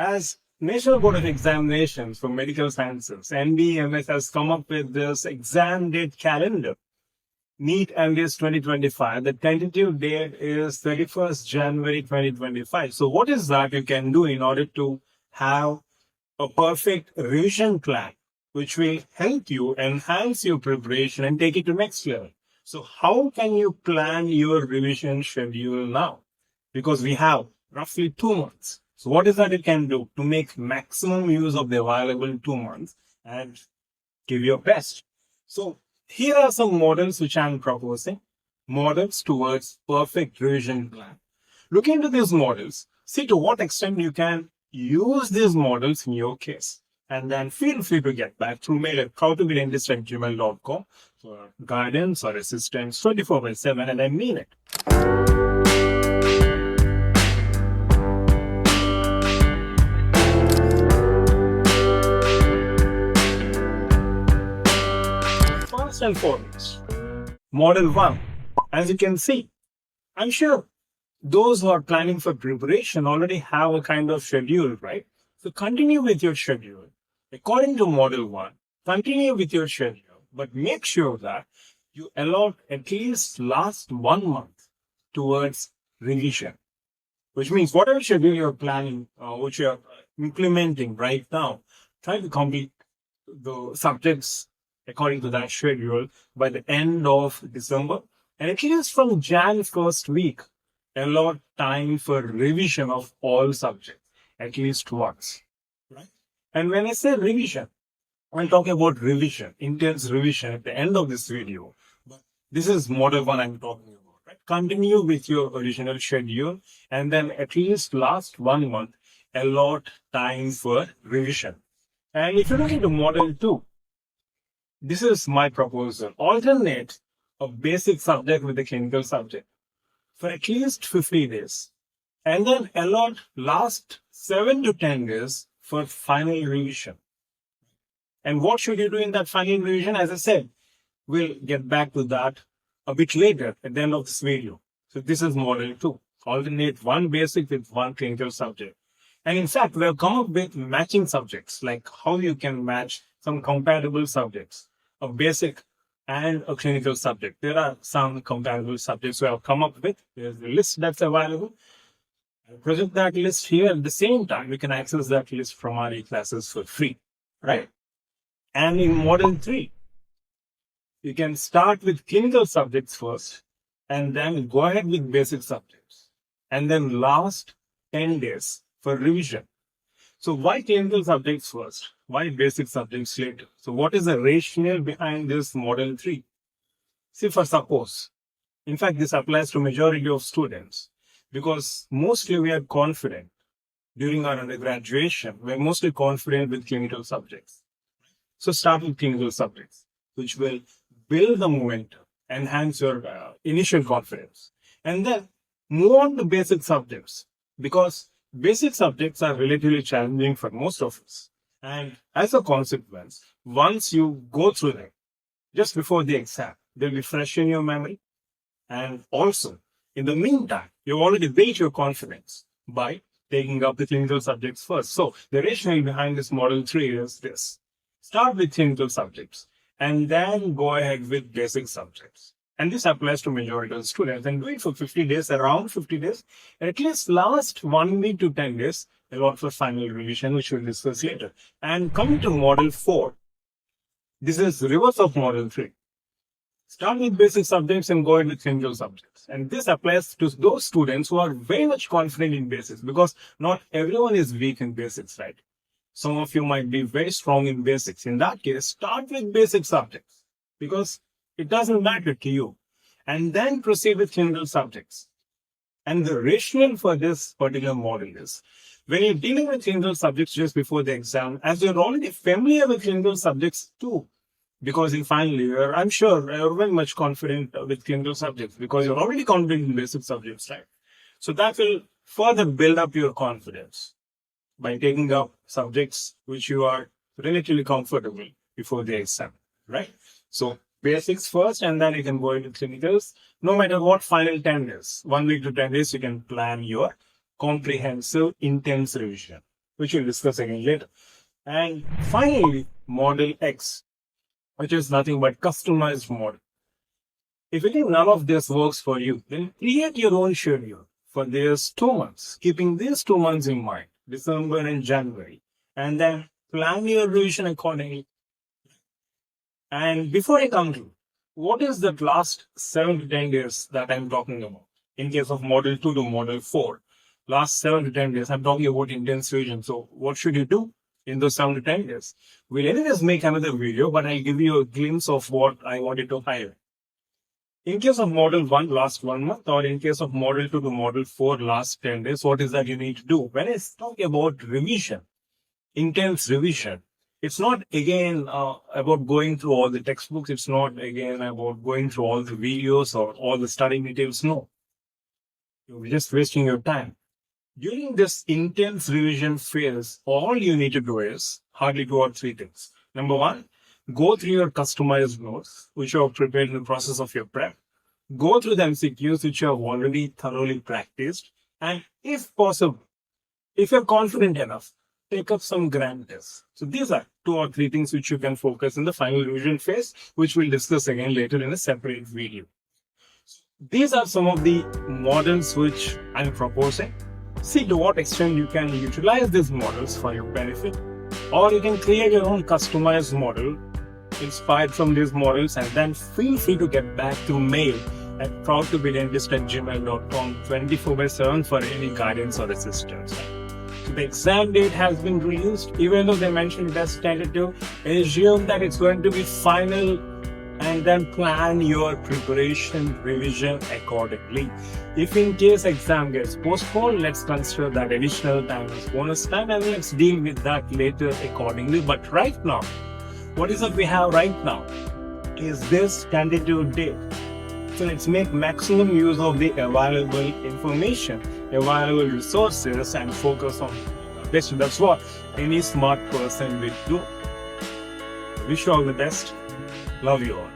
As National Board of Examinations for Medical Sciences, NBMS has come up with this exam date calendar. NEET MDS 2025, the tentative date is 31st January 2025. So what is that you can do in order to have a perfect revision plan, which will help you enhance your preparation and take it to next level? So how can you plan your revision schedule now? Because we have roughly 2 months. So what is that you can do to make maximum use of the available 2 months and give your best? So here are some models which I'm proposing, models towards perfect revision plan. Look into these models, see to what extent you can use these models in your case. And then feel free to get back through mail at howtobedentist@gmail.com for guidance or assistance 24/7, and I mean it. First and foremost, Model 1. As you can see, I'm sure those who are planning for preparation already have a kind of schedule, right? So continue with your schedule. According to Model 1, continue with your schedule, but make sure that you allot at least last 1 month towards revision, which means whatever schedule you're planning, which you're implementing right now, try to complete the subjects according to that schedule by the end of December. And at least from Jan first week, allot time for revision of all subjects, at least once. Right? And when I say revision, I'm talking about revision, intense revision at the end of this video. But this is Model 1 I'm talking about. Right? Continue with your original schedule and then at least last 1 month, allot time for revision. And if you look into Model 2, this is my proposal. Alternate a basic subject with a clinical subject for at least 50 days. And then allot last 7 to 10 days for final revision. And what should you do in that final revision? As I said, we'll get back to that a bit later at the end of this video. So this is Model 2. Alternate one basic with one clinical subject. And in fact, we have come up with matching subjects, like how you can match some compatible subjects, a basic and a clinical subject. There are some compatible subjects we have come up with. There's a list that's available. I'll present that list here. At the same time, you can access that list from our e-classes for free, right? And in Model 3, you can start with clinical subjects first and then go ahead with basic subjects. And then last 10 days for revision. So why clinical subjects first? Why basic subjects later? So what is the rationale behind this Model 3? See, for suppose, in fact, this applies to majority of students because mostly we are confident during our undergraduation. We're mostly confident with clinical subjects. So start with clinical subjects, which will build the momentum, enhance your initial confidence, and then move on to basic subjects because basic subjects are relatively challenging for most of us. And as a consequence, once you go through them, just before the exam, they'll be fresh in your memory. And also, in the meantime, you've already built your confidence by taking up the clinical subjects first. So the rationale behind this Model 3 is this. Start with clinical subjects and then go ahead with basic subjects. And this applies to majority of students. And do it for 50 days, around 50 days. And at least last 1 week to 10 days, allot for final revision, which we'll discuss later. And coming to Model 4, this is reverse of Model 3. Start with basic subjects and go ahead with clinical subjects. And this applies to those students who are very much confident in basics because not everyone is weak in basics, right? Some of you might be very strong in basics. In that case, start with basic subjects because it doesn't matter to you. And then proceed with clinical subjects. And the rationale for this particular model is when you're dealing with clinical subjects just before the exam, as you're already familiar with clinical subjects too, because in final year, I'm sure you're very much confident with clinical subjects because you're already confident in basic subjects, right? So that will further build up your confidence by taking up subjects which you are relatively comfortable before the exam, right? So basics first, and then you can go into clinicals. No matter what final 10 days, 1 week to 10 days, you can plan your comprehensive intense revision, which we'll discuss again later. And finally, Model X, which is nothing but customized model. If you think none of this works for you, then create your own schedule for these 2 months, keeping these 2 months in mind, December and January, and then plan your revision accordingly. And before I conclude, what is the last 7 to 10 days that I'm talking about? In case of Model 2 to Model 4, last 7 to 10 days, I'm talking about intense revision. So what should you do in those 7 to 10 days? We'll anyways make another video, but I'll give you a glimpse of what I wanted to highlight. In case of Model 1, last 1 month, or in case of Model 2 to Model 4, last 10 days, what is that you need to do? When I talk about revision, intense revision, it's not again about going through all the textbooks. It's not again about going through all the videos or all the study materials. No. You're just wasting your time. During this intense revision phase, all you need to do is hardly 2 or 3 things. Number 1, go through your customized notes, which you have prepared in the process of your prep. Go through the MCQs, which you have already thoroughly practiced. And if possible, if you're confident enough, take up some grand tests. So these are 2 or 3 things which you can focus in the final revision phase, which we'll discuss again later in a separate video. These are some of the models which I'm proposing. See to what extent you can utilize these models for your benefit, or you can create your own customized model inspired from these models, and then feel free to get back to mail at proudtobedentist@gmail.com 24/7 for any guidance or assistance. The exam date has been released, even though they mentioned it as tentative. Assume that it's going to be final, and then plan your preparation revision accordingly. If in case exam gets postponed, let's consider that additional time as bonus time, and let's deal with that later accordingly. But right now, what is that we have right now is this tentative date. So let's make maximum use of the available information, available resources, and focus on this. That's what any smart person will do. Wish you all the best. Love you all.